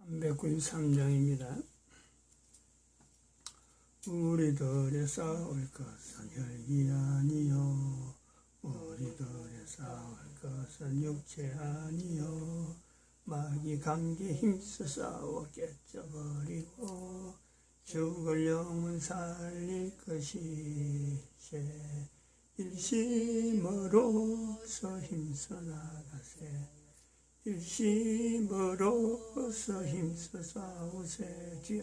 393장입니다. 우리들의 싸울 것은 혈기 아니요 우리들의 싸울 것은 육체 아니요 마귀 관계 힘써 싸워 깨져버리고 죽을 영혼 살릴 것이세 일심으로서 힘써 나가세 일심으로서 힘써 싸우세 주여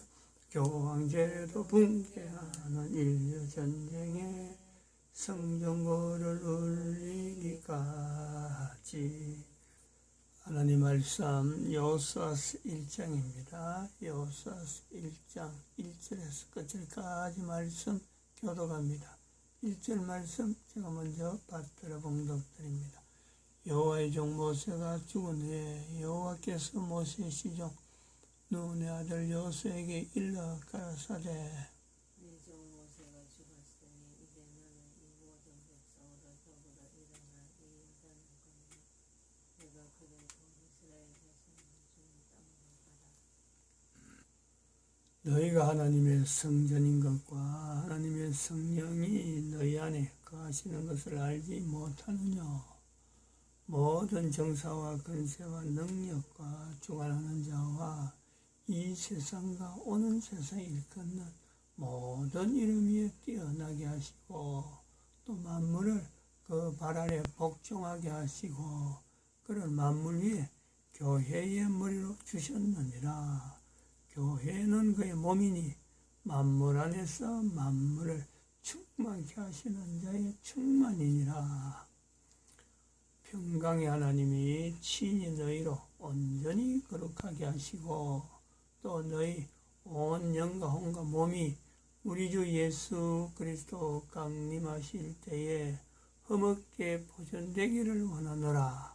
교황제도 붕괴하는 인류 전쟁에 성전고를 울리기까지. 하나님 말씀 여호수아서 1장입니다. 여호수아서 1장 1절에서 끝절까지 말씀 교독합니다. 1절 말씀 제가 먼저 받들어 봉독드립니다. 여호와의 종 모세가 죽은 후에 여호와께서 모세의 시종 눈의 아들 여호수아에게 일러 가라사대 네 종 모세가 죽었으니 이제 너는 이 모든 백성으로 더불어 일어나 이 요단을 건너 내가 그를 본 이스라엘 자손을 주는 땅으로 가라. 너희가 하나님의 성전인 것과 하나님의 성령이 너희 안에 거하시는 것을 알지 못하느냐. 모든 정사와 권세와 능력과 주관하는 자와 이 세상과 오는 세상을 일컫는 모든 이름 위에 뛰어나게 하시고 또 만물을 그 발 아래 복종하게 하시고 그를 만물 위에 교회의 머리로 주셨느니라. 교회는 그의 몸이니 만물 안에서 만물을 충만케 하시는 자의 충만이니라. 평강의 하나님이 친히 너희로 온전히 거룩하게 하시고 또 너희 온 영과 혼과 몸이 우리 주 예수 그리스도 강림하실 때에 흠없게 보존되기를 원하노라.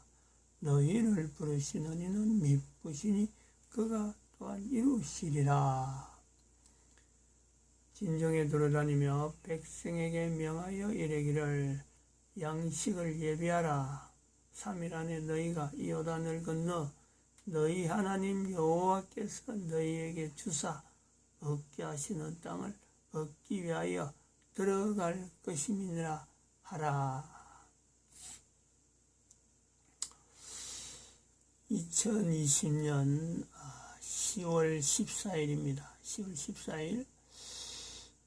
너희를 부르시는 이는 미쁘시니 그가 또한 이루시리라. 진정에 돌아다니며 백성에게 명하여 이르기를 양식을 예비하라. 3일 안에 너희가 이 요단을 건너 너희 하나님 여호와께서 너희에게 주사 얻게 하시는 땅을 얻기 위하여 들어갈 것임이니라 하라. 2020년 10월 14일입니다. 10월 14일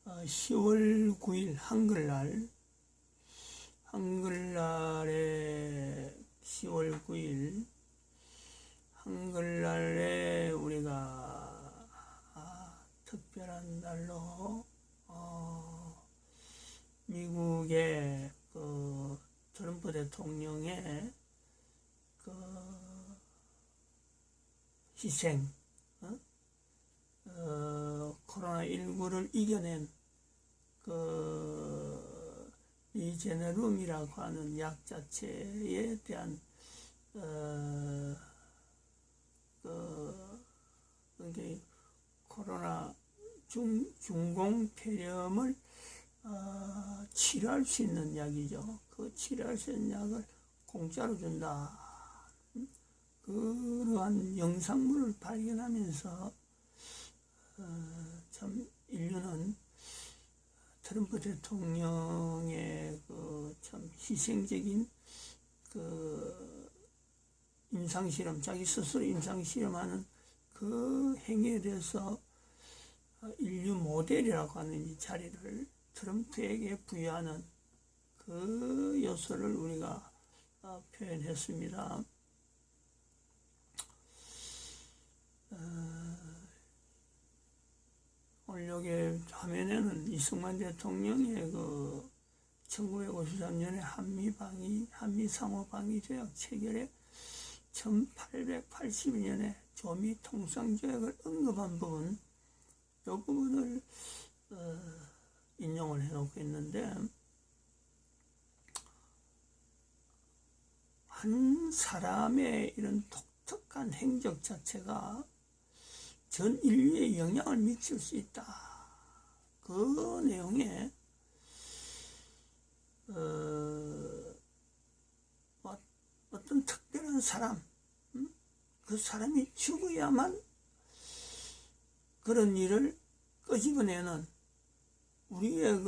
10월 9일 한글날에 10월 9일 한글날에 우리가 특별한 날로 미국의 그 트럼프 대통령의 그 희생, 코로나19를 이겨낸 그 리제네룸이라고 하는 약 자체에 대한 코로나 중공 폐렴을 치료할 수 있는 약이죠. 그 치료할 수 있는 약을 공짜로 준다. 그러한 영상물을 발견하면서 참 인류는 트럼프 대통령의 그 참 희생적인 그 임상실험, 자기 스스로 임상실험하는 그 행위에 대해서 인류 모델이라고 하는 이 자리를 트럼프에게 부여하는 그 요소를 우리가 표현했습니다. 오늘 여기 화면에는 이승만 대통령의 그 1953년에 한미 상호방위 조약 체결에 1882년에 조미 통상조약을 언급한 부분, 이 부분을 인용을 해놓고 있는데, 한 사람의 이런 독특한 행적 자체가 전 인류에 영향을 미칠 수 있다. 그 내용에 어떤 특별한 사람, 그 사람이 죽어야만 그런 일을 끄집어내는 우리의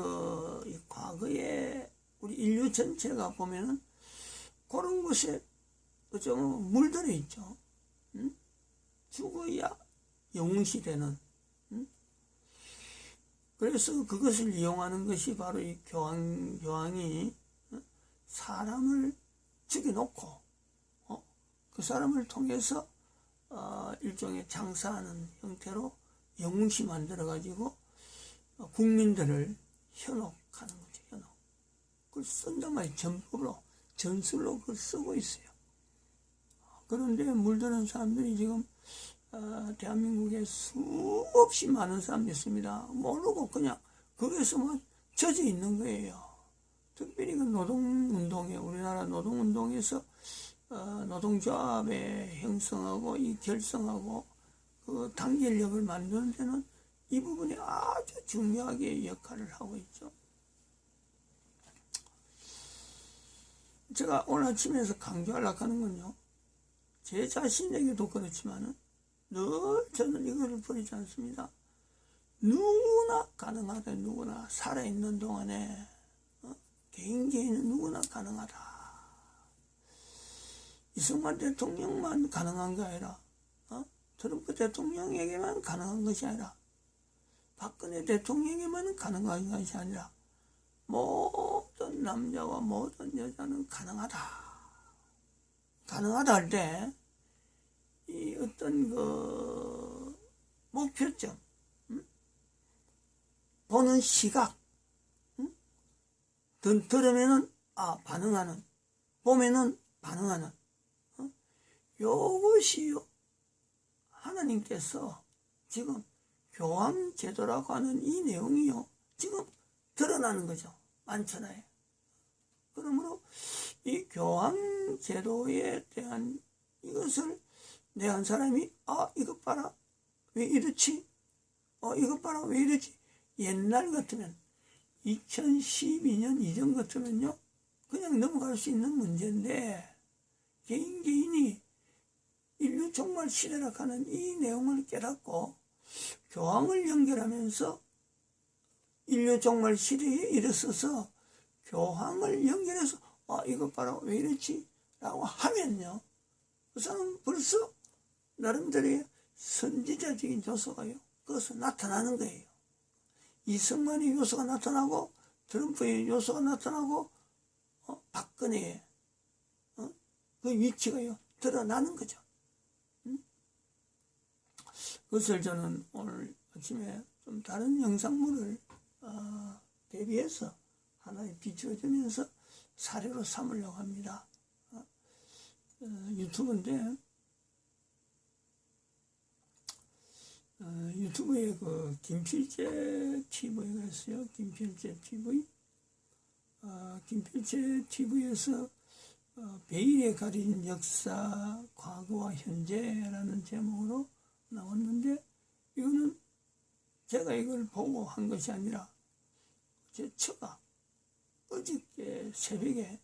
이 과거의 우리 인류 전체가 보면은 그런 것에 어쩌면 물들어 있죠. 응? 죽어야 영웅시되는. 응? 그래서 그것을 이용하는 것이 바로 이 교황이 사람을 죽여놓고 그 사람을 통해서 일종의 장사하는 형태로 영웅시 만들어가지고 국민들을 현혹하는 거죠. 현혹. 그걸 쓴단 말이에요. 전법으로, 전술로 그걸 쓰고 있어요. 그런데 물드는 사람들이 지금 대한민국에 수없이 많은 사람들이 있습니다. 모르고 그냥 거기에서만 젖어 있는 거예요. 특별히 그 노동운동에, 우리나라 노동운동에서 노동조합에 형성하고 이 결성하고 그 단결력을 만드는 데는 이 부분이 아주 중요하게 역할을 하고 있죠. 제가 오늘 아침에서 강조하려고 하는 건요, 제 자신에게도 그렇지만은 늘 저는 이거를 버리지 않습니다. 누구나 가능하다. 누구나 살아있는 동안에 개인은 누구나 가능하다. 이승만 대통령만 가능한 게 아니라 트럼프 대통령에게만 가능한 것이 아니라 박근혜 대통령에게만 가능한 것이 아니라 모든 남자와 모든 여자는 가능하다. 가능하다 할 때 이 어떤 그 목표점, 보는 시각, 들으면은 반응하는, 보면은 반응하는, 요것이요 하나님께서 지금 교황 제도라고 하는 이 내용이요 지금 드러나는 거죠. 만천하에. 그러므로 이 교황 제도에 대한 이것을 내 한 사람이 이것 봐라 왜 이렇지, 이것 봐라 왜 이러지. 옛날 같으면 2012년 이전 같으면요 그냥 넘어갈 수 있는 문제인데 개인이 인류 종말 시대라고 하는 이 내용을 깨닫고 교황을 연결하면서 인류 종말 시대에 일어서서 교황을 연결해서 이것 봐라 왜 이렇지 라고 하면요 그 사람은 벌써 나름대로의 선지자적인 요소가요 그것은 나타나는 거예요. 이승만의 요소가 나타나고 트럼프의 요소가 나타나고 박근혜의 그 위치가요 드러나는 거죠. 그것을 저는 오늘 아침에 좀 다른 영상물을 대비해서 하나에 비추어주면서 사례로 삼으려고 합니다. 유튜브인데 유튜브에 그 김필재 TV가 있어요. 김필재 TV. 김필재 TV에서 베일에 가린 역사, 과거와 현재라는 제목으로 나왔는데 이거는 제가 이걸 보고 한 것이 아니라 제 처가 어제 새벽에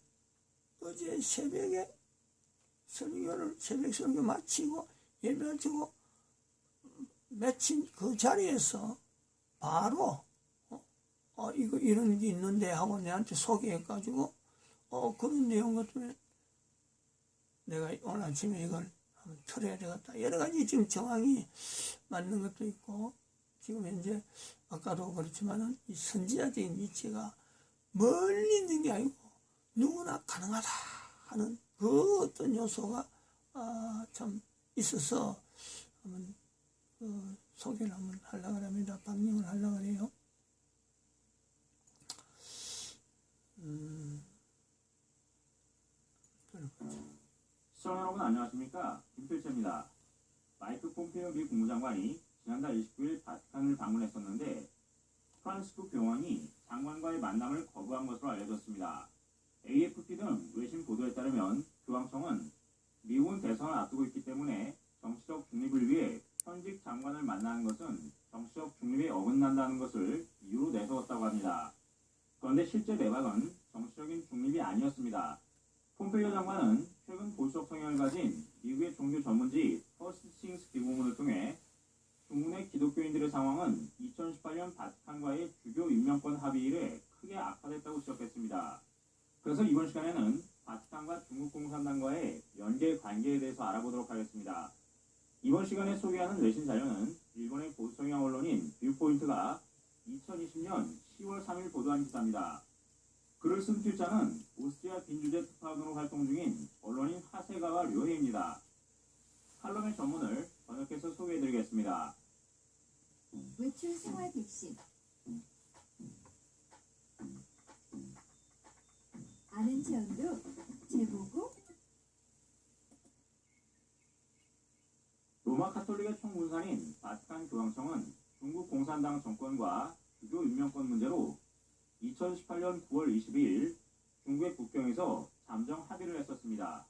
새벽 설교 마치고 예배 마치고 마침 그 자리에서 바로 이거 이런 게 있는데 하고 내한테 소개해가지고 그런 내용 같으면 내가 오늘 아침에 이걸 한번 틀어야 되겠다. 여러 가지 지금 정황이 맞는 것도 있고 지금 현재 아까도 그렇지만은 이 선지자적인 위치가 멀리 있는 게 아니고 누구나 가능하다 하는 그 어떤 요소가 참 있어서 한번 소개를 한번 하려고 합니다. 방영을 하려고 해요. 시청자 여러분 안녕하십니까? 김필재입니다. 마이크 폼페이오 미 국무장관이 지난달 29일 바티칸을 방문했었는데 프란시스코 교황이 장관과의 만남을 거부한 것으로 알려졌습니다. AFP 등 외신 보도에 따르면 교황청은 미국은 대선을 앞두고 있기 때문에 정치적 중립을 위해 현직 장관을 만나는 것은 정치적 중립에 어긋난다는 것을 이유로 내세웠다고 합니다. 그런데 실제 내막은 정치적인 중립이 아니었습니다. 폼페이오 장관은 최근 보수적 성향을 가진 미국의 종교 전문지 퍼스트 싱스 기고문을 통해 중국의 기독교인들에 상황은 2018년 바티칸과의 주교 임명권 합의일에 크게 악화됐다고 지적했습니다. 그래서 이번 시간에는 바티칸과 중국 공산당과의 연계 관계에 대해서 알아보도록 하겠습니다. 이번 시간에 소개하는 외신 자료는 일본의 보수 성향 언론인 뷰포인트가 2020년 10월 3일 보도한 기사입니다. 글을 쓴 필자는 오스트리아 빈주제 특파원으로 활동 중인 언론인 하세가와 료헤입니다. 칼럼의 전문을 번역해서 소개해드리겠습니다. 외출 생활 백신 아는 체험도 재보고 로마 카톨릭의 총군산인 바티칸 교황청은 중국 공산당 정권과 주교 임명권 문제로 2018년 9월 22일 중국의 국경에서 잠정 합의를 했었습니다.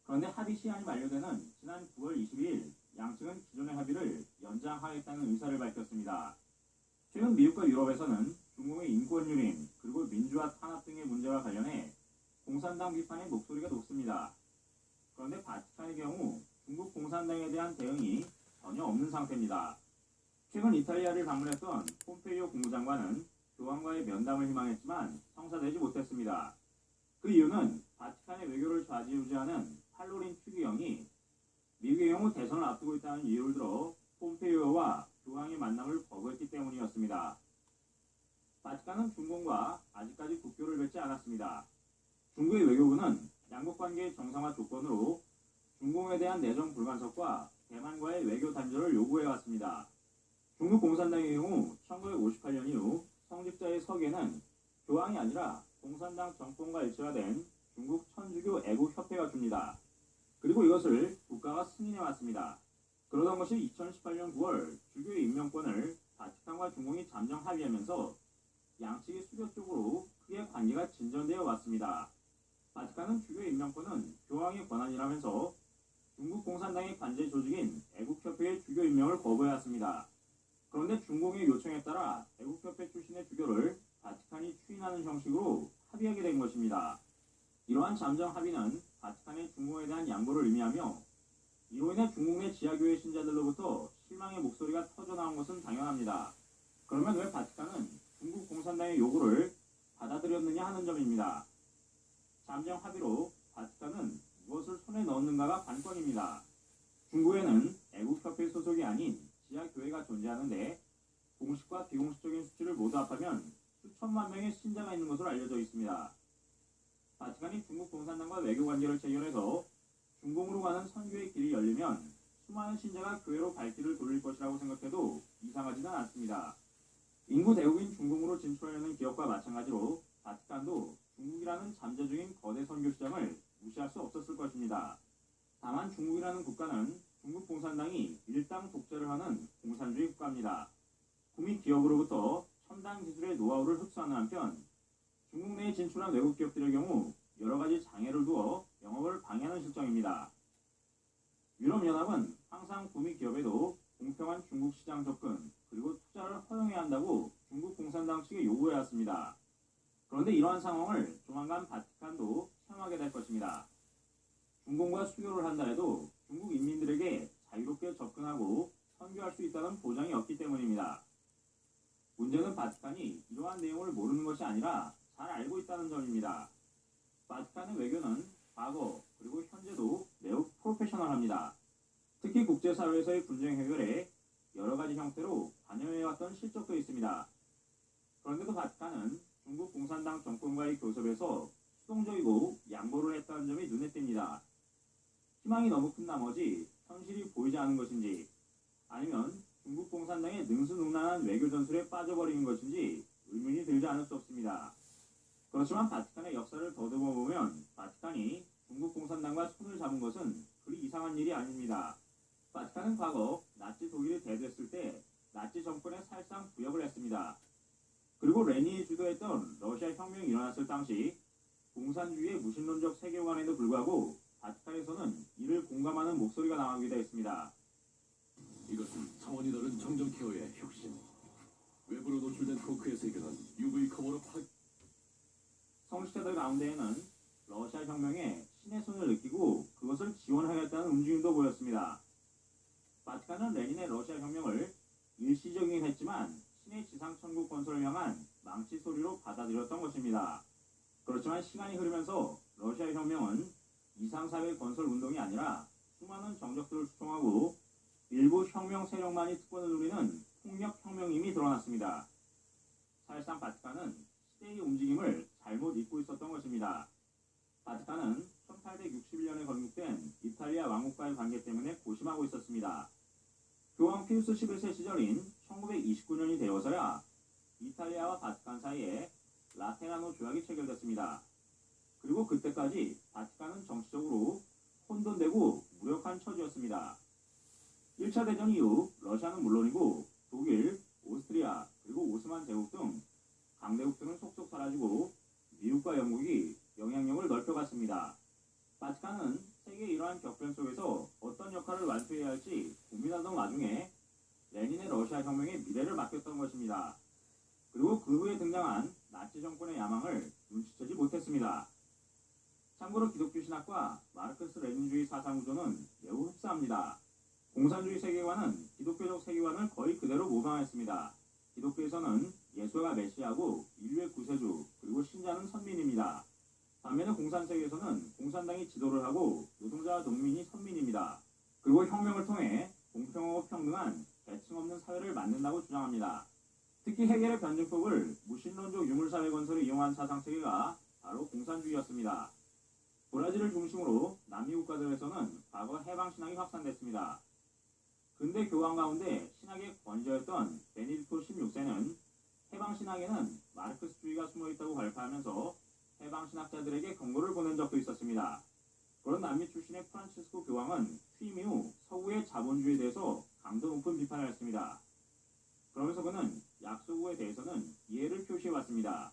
그런데 합의 시한이 만료되는 지난 9월 22일 양측은 기존의 합의를 연장하겠다는 의사를 밝혔습니다. 최근 미국과 유럽에서는 중국의 인권유린 그리고 민주화 탄압 등의 문제와 관련해 공산당 비판의 목소리가 높습니다. 그런데 바티칸의 경우 중국 공산당에 대한 대응이 전혀 없는 상태입니다. 최근 이탈리아를 방문했던 폼페이오 국무장관은 교황과의 면담을 희망했지만 성사되지 못했습니다. 그 이유는 바티칸의 외교를 좌지우지하는 팔로린 추기경이 미국의 경우 대선을 앞두고 있다는 이유를 들어 폼페이오와 교황의 만남을 거부했기 때문이었습니다. 바티칸은 중공과 아직까지 국교를 맺지 않았습니다. 중국의 외교부는 양국 관계의 정상화 조건으로 중공에 대한 내정 불간섭과 대만과의 외교 단절을 요구해왔습니다. 중국 공산당의 경우 1958년 이후 성직자의 석에는 교황이 아니라 공산당 정권과 일치화된 중국 천주교 애국협회가 줍니다. 그리고 이것을 국가가 승인해왔습니다. 그러던 것이 2018년 9월 주교의 임명권을 바티칸과 중공이 잠정 합의하면서 양측이 수교적으로 크게 관계가 진전되어 왔습니다. 바티칸은 주교 임명권은 교황의 권한이라면서 중국 공산당의 관제 조직인 애국협회의 주교 임명을 거부해왔습니다. 그런데 중공의 요청에 따라 애국협회 출신의 주교를 바티칸이 추인하는 형식으로 합의하게 된 것입니다. 이러한 잠정 합의는 바티칸의 중공에 대한 양보를 의미하며 이로 인해 중국 내 지하교회 신자들로부터 실망의 목소리가 터져나온 것은 당연합니다. 그러면 왜 바티칸은 중국 공산당의 요구를 받아들였느냐 하는 점입니다. 잠정 합의로 바티칸은 무엇을 손에 넣었는가가 관건입니다. 중국에는 애국협회 소속이 아닌 지하교회가 존재하는데 공식과 비공식적인 수치를 모두 합하면 수천만 명의 신자가 있는 것으로 알려져 있습니다. 바티칸이 중국 공산당과 외교관계를 체결해서 중공으로 가는 선교의 길이 열리면 수많은 신자가 교회로 발길을 돌릴 것이라고 생각해도 이상하지는 않습니다. 인구 대국인 중공으로 진출하려는 기업과 마찬가지로 바티칸도 중국이라는 잠재 중인 거대 선교 시장을 무시할 수 없었을 것입니다. 다만 중국이라는 국가는 중국 공산당이 일당 독재를 하는 공산주의 국가입니다. 국민 기업으로부터 첨단 기술의 노하우를 흡수하는 한편 중국 내에 진출한 외국 기업들의 경우 여러 가지 장애를 두어 영업을 방해하는 실정입니다. 유럽연합은 항상 구미 기업에도 공평한 중국 시장 접근 그리고 투자를 허용해야 한다고 중국 공산당 측에 요구해왔습니다. 그런데 이러한 상황을 조만간 바티칸도 체험하게 될 것입니다. 중공과 수교를 한다 해도 중국 인민들에게 자유롭게 접근하고 선교할 수 있다는 보장이 없기 때문입니다. 문제는 바티칸이 이러한 내용을 모르는 것이 아니라 잘 알고 있다는 점입니다. 바티칸의 외교는 과거 그리고 현재도 매우 프로페셔널합니다. 특히 국제사회에서의 분쟁 해결에 여러 가지 형태로 관여해왔던 실적도 있습니다. 그런데도 바티칸은 중국 공산당 정권과의 교섭에서 수동적이고 양보를 했다는 점이 눈에 띕니다. 희망이 너무 큰 나머지 현실이 보이지 않은 것인지 아니면 중국 공산당의 능수능란한 외교 전술에 빠져버리는 것인지 의문이 들지 않을 수 없습니다. 그렇지만 바티칸의 역사를 더듬어 보면 바티칸이 중국 공산당과 손을 잡은 것은 그리 이상한 일이 아닙니다. 바티칸은 과거 나치 독일이 대두했을 때 나치 정권에 사실상 부역을 했습니다. 그리고 레닌이 주도했던 러시아 혁명이 일어났을 당시 공산주의의 무신론적 세계관에도 불구하고 바티칸에서는 이를 공감하는 목소리가 나오기도 했습니다. 이것은 차원이 다른 정전 케어의 혁신. 외부로 노출된 토크의 세계는 UV 커버로 성직자들 가운데에는 러시아 혁명에 신의 손을 느끼고 그것을 지원하겠다는 움직임도 보였습니다. 바티칸은 레닌의 러시아 혁명을 일시적이긴 했지만 향한 망치 소리로 받아들였던 것입니다. 그렇지만 시간이 흐르면서 러시아 혁명은 이상사회 건설 운동이 아니라 수많은 정적들을 추종하고 일부 혁명 세력만이 특권을 누리는 폭력 혁명임이 드러났습니다. 사실상 바티칸은 시대의 움직임을 잘못 잊고 있었던 것입니다. 바티칸은 1861년에 건국된 이탈리아 왕국과의 관계 때문에 고심하고 있었습니다. 교황 피우스 11세 시절인 1929년이 되어서야 이탈리아와 바티칸 사이에 라테라노 조약이 체결됐습니다. 그리고 그때까지 바티칸은 정치적으로 혼돈되고 무력한 처지였습니다. 1차 대전 이후 러시아는 물론이고 독일, 오스트리아, 그리고 오스만 제국 등 강대국들은 속속 사라지고 미국과 영국이 영향력을 넓혀갔습니다. 바티칸은 세계의 이러한 격변 속에서 어떤 역할을 완수해야 할지 고민하던 와중에 레닌의 러시아 혁명의 미래를 맡겼던 것입니다. 그리고 그 후에 등장한 나치 정권의 야망을 눈치채지 못했습니다. 참고로 기독교 신학과 마르크스 레닌주의 사상 구조는 매우 흡사합니다. 공산주의 세계관은 기독교적 세계관을 거의 그대로 모방했습니다. 기독교에서는 예수가 메시아고 인류의 구세주 그리고 신자는 선민입니다. 반면에 공산세계에서는 공산당이 지도를 하고 노동자와 농민이 선민입니다. 그리고 혁명을 통해 공평하고 평등한 계층 없는 사회를 만든다고 주장합니다. 특히 헤겔의 변증법을 무신론적 유물사회 건설에 이용한 사상체계가 바로 공산주의였습니다. 브라질을 중심으로 남미 국가들에서는 과거 해방신앙이 확산됐습니다. 근대 교황 가운데 신학의 권위자였던 베네딕토 16세는 해방신학에는 마르크스주의가 숨어있다고 발표하면서 해방신학자들에게 경고를 보낸 적도 있었습니다. 그런 남미 출신의 프란치스코 교황은 취임 이후 서구의 자본주의에 대해서 강도 높은 비판을 했습니다. 그러면서 그는 약소구에 대해서는 이해를 표시해왔습니다.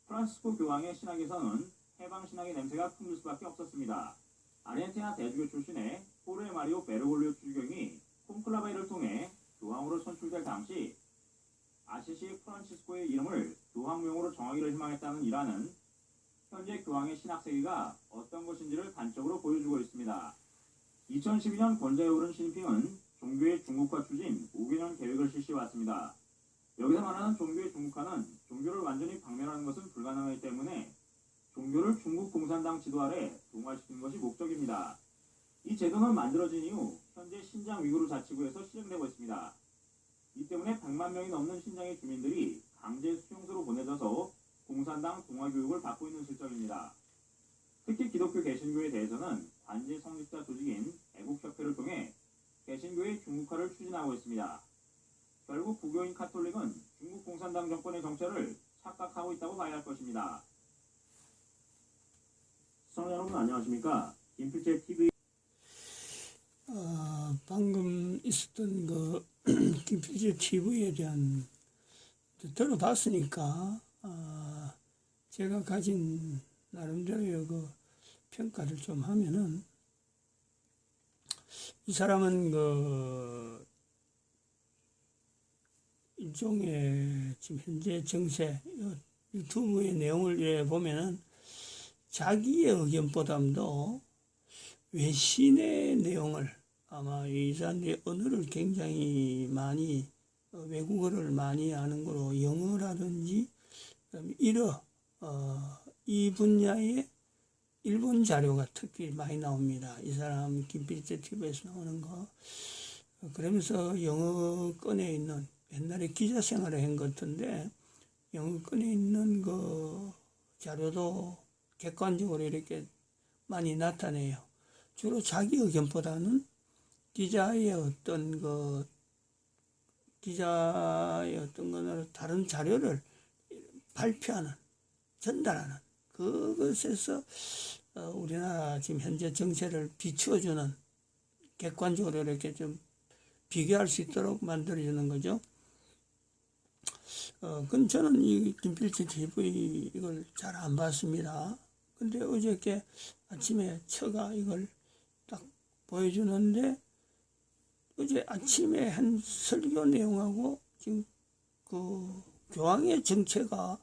프란치스코 교황의 신학에서는 해방신학의 냄새가 풍길 수밖에 없었습니다. 아르헨티나 대주교 출신의 호르헤 마리오 베르골리오 주교경이 콘클라베를 통해 교황으로 선출될 당시 아시시 프란치스코의 이름을 교황명으로 정하기를 희망했다는 이라는 현재 교황의 신학세계가 어떤 것인지를 단적으로 보여주고 있습니다. 2012년 권좌에 오른 시진핑은 종교의 중국화 추진 5개년 계획을 실시해왔습니다. 여기서 말하는 종교의 중국화는 종교를 완전히 박멸하는 것은 불가능하기 때문에 종교를 중국 공산당 지도 아래 동화시키는 것이 목적입니다. 이 제도는 만들어진 이후 현재 신장 위구르 자치구에서 실행되고 있습니다. 이 때문에 100만 명이 넘는 신장의 주민들이 강제 수용소로 보내져서 공산당 동화교육을 받고 있는 실정입니다. 특히 기독교 개신교에 대해서는 관제 성직자 조직인 애국협회를 통해 개신교의 중국화를 추진하고 있습니다. 결국 부교인 카톨릭은 중국 공산당 정권의 정체를 착각하고 있다고 봐야 할 것입니다. 시청자 여러분 안녕하십니까? 김필재 TV 방금 있었던 그 김필재 TV에 대한 들어봤으니까 제가 가진 나름대로의 그 평가를 좀 하면은 이 사람은 그 일종의 지금 현재 정세 유튜브의 내용을 보면은 자기의 의견보다도 외신의 내용을 아마 이 사람들이 언어를 굉장히 많이 외국어를 많이 아는 거로 영어라든지 이 분야의 일본 자료가 특히 많이 나옵니다. 이 사람 김필재 TV에서 나오는 거 그러면서 영어권에 있는 옛날에 기자 생활을 한 것 같은데 영어권에 있는 그 자료도 객관적으로 이렇게 많이 나타내요. 주로 자기 의견보다는 기자의 어떤 거는 다른 자료를 발표하는, 전달하는 그것에서 우리나라 지금 현재 정세를 비추어주는 객관적으로 이렇게 좀 비교할 수 있도록 만들어주는 거죠. 그건 저는 이 김필재 TV 이걸 잘 안 봤습니다. 근데 어저께 아침에 처가 이걸 딱 보여주는데 어제 아침에 한 설교 내용하고 지금 그 교황의 정체가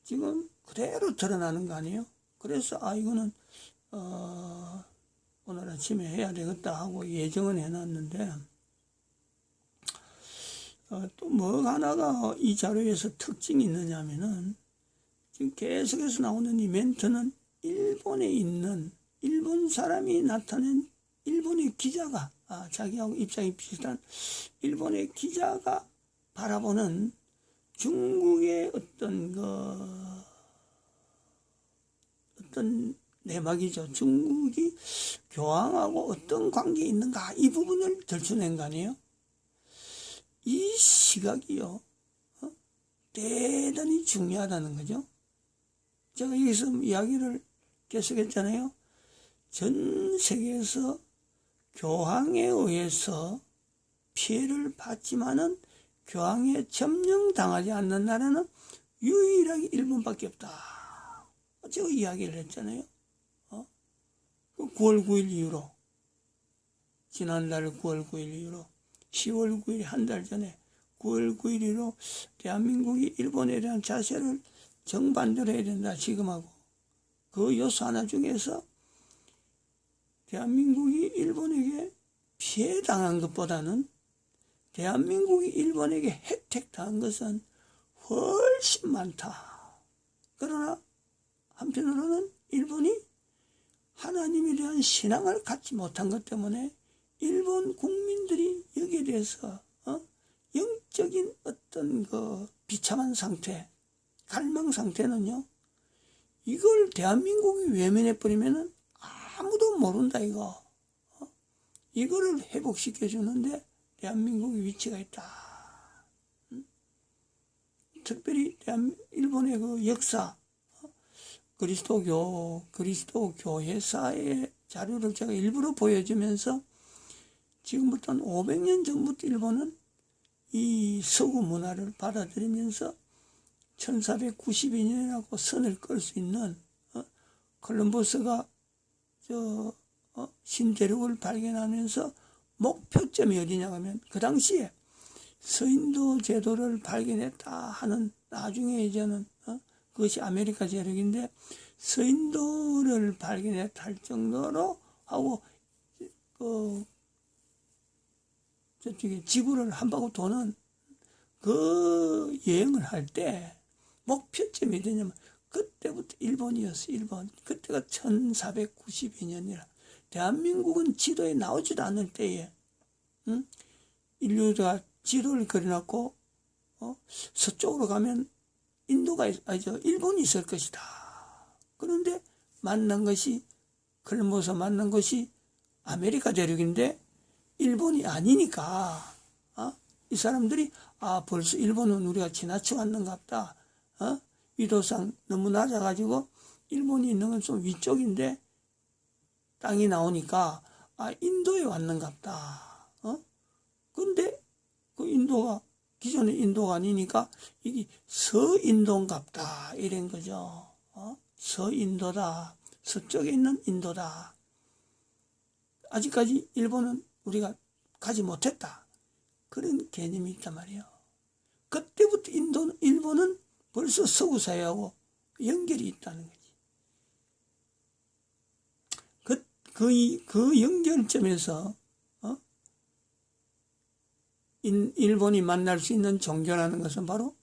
지금 그대로 드러나는 거 아니에요? 그래서 이거는 오늘 아침에 해야 되겠다 하고 예정은 해놨는데 또 뭐 하나가 이 자료에서 특징이 있느냐면은 지금 계속해서 나오는 이 멘트는 일본에 있는 일본 사람이 나타낸 일본의 기자가 자기하고 입장이 비슷한 일본의 기자가 바라보는 중국의 어떤 내막이죠. 중국이 교황하고 어떤 관계에 있는가 이 부분을 들춰낸 거 아니에요? 이 시각이요 대단히 중요하다는 거죠. 제가 여기서 이야기를 계속했잖아요. 전 세계에서 교황에 의해서 피해를 받지만은 교황에 점령당하지 않는 나라는 유일하게 일본밖에 없다. 제가 이야기를 했잖아요. 9월 9일 이후로 지난달 9월 9일 이후로 10월 9일 한 달 전에 9월 9일 이후로 대한민국이 일본에 대한 자세를 정반대로 해야 된다 지금하고 그 요소 하나 중에서 대한민국이 일본에게 피해당한 것보다는 대한민국이 일본에게 혜택당한 것은 훨씬 많다. 그러나 한편으로는 일본이 하나님에 대한 신앙을 갖지 못한 것 때문에 일본 국민들이 여기에 대해서 영적인 어떤 그 비참한 상태, 갈망 상태는요, 이걸 대한민국이 외면해버리면은 아무도 모른다, 이거. 이거를 회복시켜주는데 대한민국의 위치가 있다. 특별히 일본의 그 역사, 그리스도 교회사의 자료를 제가 일부러 보여주면서 지금부터 한 500년 전부터 일본은 이 서구 문화를 받아들이면서 1492년이라고 선을 끌 수 있는 콜럼버스가 신대륙을 발견하면서 목표점이 어디냐 하면 그 당시에 서인도 제도를 발견했다 하는 나중에 이제는 그것이 아메리카 제국인데 서인도를 발견했다 할 정도로 하고 저쪽에 지구를 한 바퀴 도는 그 여행을 할 때 목표점이 어디냐면 그때부터 일본이었어. 일본. 그때가 1492년이라 대한민국은 지도에 나오지도 않을 때에 인류가 지도를 그려놨고 서쪽으로 가면 일본이 있을 것이다. 그런데 만난 것이 콜럼버스 만난 것이 아메리카 대륙인데 일본이 아니니까 이 사람들이 벌써 일본은 우리가 지나치고 왔는가 보다. 위도상 너무 낮아가지고 일본이 있는 건 좀 위쪽인데 땅이 나오니까 인도에 왔는가 보다. 근데 그 인도가 기존의 인도가 아니니까 이게 서인도인가 보다 이런 거죠. 서인도다. 서쪽에 있는 인도다. 아직까지 일본은 우리가 가지 못했다. 그런 개념이 있단 말이에요. 그때부터 일본은 벌써 서구 사회하고 연결이 있다는 거지. 그 연결점에서 일본이 만날 수 있는 종교라는 것은 바로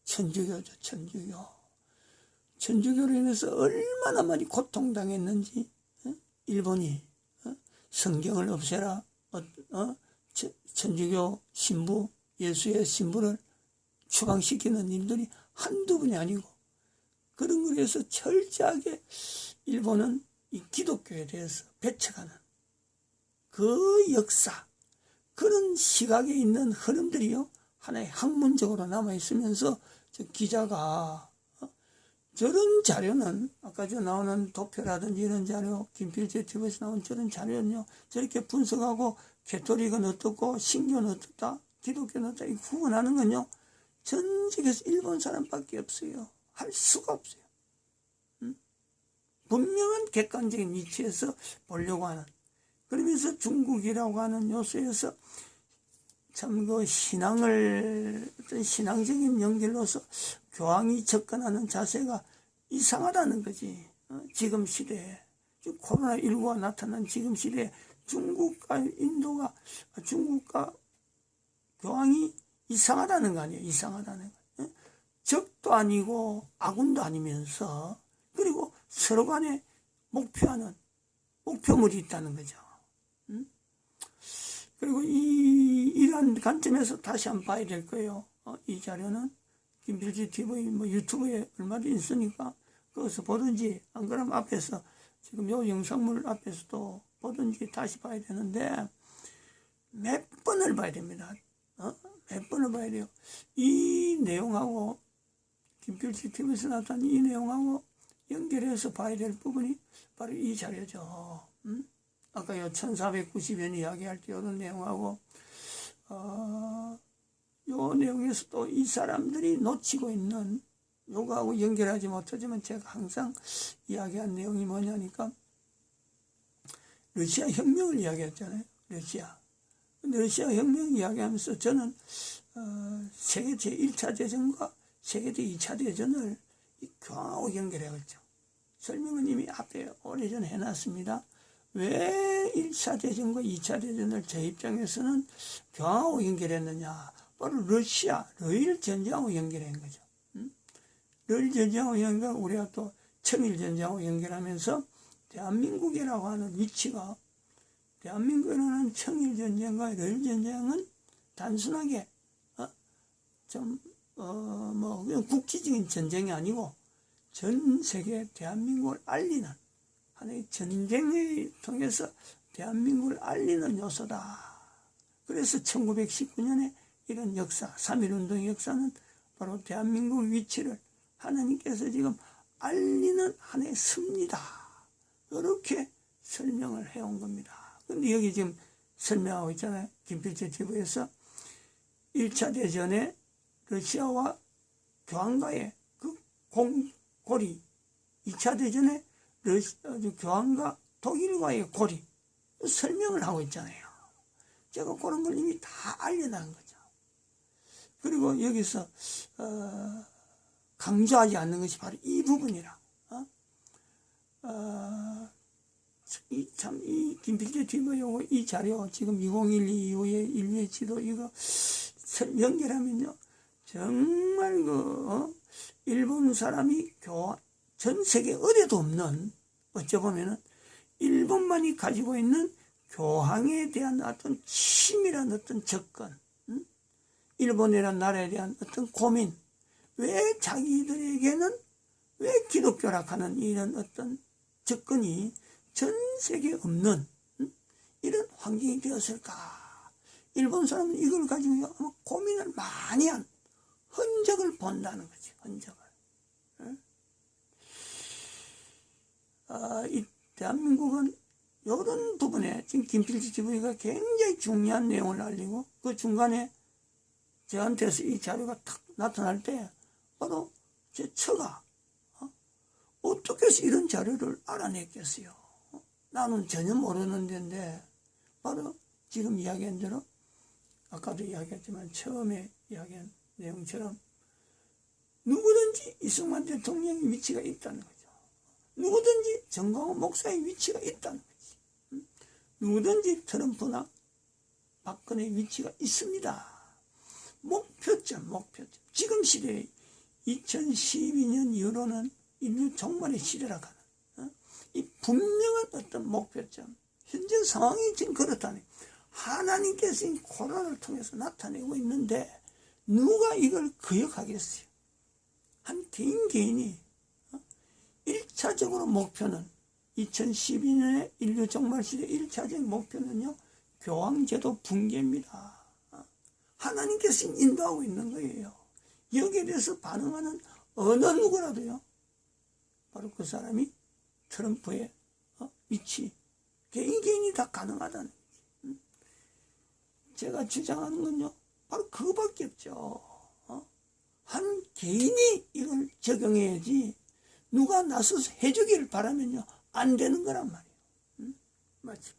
천주교죠. 천주교로 인해서 얼마나 많이 고통당했는지 일본이 성경을 없애라 천주교 신부 예수의 신부를 추방시키는 일들이 한두 분이 아니고 그런 거에 대해서 철저하게 일본은 이 기독교에 대해서 배척하는 그 역사 그런 시각에 있는 흐름들이요 하나의 학문적으로 남아있으면서 저 기자가 저런 자료는 아까 저 나오는 도표라든지 이런 자료 김필재 TV에서 나온 저런 자료는요 저렇게 분석하고 캐톨릭은 어떻고 신교는 어떻다 기독교는 어떻다 이거 구분하는 건요 전 세계에서 일본 사람밖에 없어요. 할 수가 없어요. 분명한 객관적인 위치에서 보려고 하는 그러면서 중국이라고 하는 요소에서 참 그 신앙을 어떤 신앙적인 연결로서 교황이 접근하는 자세가 이상하다는 거지. 지금 시대에 코로나19가 나타난 지금 시대에 중국과 교황이 이상하다는 거 아니에요. 이상하다는 거. 적도 아니고 아군도 아니면서 그리고 서로 간에 목표하는 목표물이 있다는 거죠. 그리고 이러한 관점에서 다시 한번 봐야 될 거예요. 이 자료는 김필지 TV 뭐 유튜브에 얼마든지 있으니까 거기서 보든지 안 그러면 앞에서 지금 요 영상물 앞에서도 보든지 다시 봐야 되는데 몇 번을 봐야 됩니다. 몇 번을 봐야 돼요. 이 내용하고 김필지 TV에서 나타난 이 내용하고 연결해서 봐야 될 부분이 바로 이 자료죠. 아까 요 1490년 이야기할 때 이런 내용하고 요 내용에서 또 이 사람들이 놓치고 있는 요거하고 연결하지 못하지만 제가 항상 이야기한 내용이 뭐냐니까 러시아 혁명을 이야기했잖아요. 러시아 혁명 이야기하면서 저는 세계 제1차 대전과 세계 제2차 대전을 교황하고 연결해갔죠. 설명은 이미 앞에 오래전에 해놨습니다. 왜 1차 대전과 2차 대전을 제 입장에서는 교황하고 연결했느냐. 바로 러시아, 러일 전쟁하고 연결한 거죠. 러일 전쟁하고 연결하고 우리가 또 청일 전쟁하고 연결하면서 대한민국이라고 하는 위치가 대한민국에는 청일 전쟁과 러일 전쟁은 단순하게 그냥 국지적인 전쟁이 아니고 전 세계 대한민국을 알리는 하나의 전쟁을 통해서 대한민국을 알리는 요소다. 그래서 1919년에 이런 역사, 3.1운동의 역사는 바로 대한민국 위치를 하나님께서 지금 알리는 하나의 습니다. 이렇게 설명을 해온 겁니다. 근데 여기 지금 설명하고 있잖아요. 김필재 TV에서 1차 대전에 러시아와 교황과의 그 고리, 2차 대전에 교황과 독일과의 고리, 설명을 하고 있잖아요. 제가 그런 걸 이미 다 알려놓은 거죠. 그리고 여기서 강조하지 않는 것이 바로 이 부분이라. 이 김필재 TV 요거 이 자료 지금 2012 이후에 인류의 지도 이거 연결하면요 정말 일본 사람이 전 세계 어디도 없는 어찌 보면은 일본만이 가지고 있는 교황에 대한 어떤 치밀한 어떤 접근, 일본이라는 나라에 대한 어떤 고민, 왜 자기들에게는 왜 기독교라 하는 이런 어떤 접근이 전 세계에 없는 이런 환경이 되었을까? 일본 사람은 이걸 가지고 아마 고민을 많이 한 흔적을 본다는 거지, 흔적을. 이 대한민국은 이런 부분에 지금 김필지 TV가 굉장히 중요한 내용을 알리고 그 중간에 저한테서 이 자료가 탁 나타날 때 바로 제 처가 어떻게 해서 이런 자료를 알아냈겠어요. 나는 전혀 모르는 데인데 바로 지금 이야기한 대로 아까도 이야기했지만 처음에 이야기한 내용처럼 누구든지 이승만 대통령의 위치가 있다는 거죠. 누구든지 정광호 목사의 위치가 있다는 거지. 누구든지 트럼프나 박근혜의 위치가 있습니다. 목표점. 지금 시대에 2012년 이후로는 인류 종말의 시대라고 하는 이 분명한 어떤 목표점. 현재 상황이 지금 그렇다니. 하나님께서 이 코로나를 통해서 나타내고 있는데 누가 이걸 기억하겠어요? 한 개인이 1차적으로 목표는 2012년에 인류 종말 시대 1차적 목표는요 교황제도 붕괴입니다. 하나님께서 인도하고 있는 거예요. 여기에 대해서 반응하는 어느 누구라도요 바로 그 사람이 트럼프의 위치 개인이 다 가능하다는 거지. 제가 주장하는 건요 바로 그거밖에 없죠. 한 개인이 이걸 적용해야지 누가 나서서 해주기를 바라면요 안 되는 거란 말이에요. 마치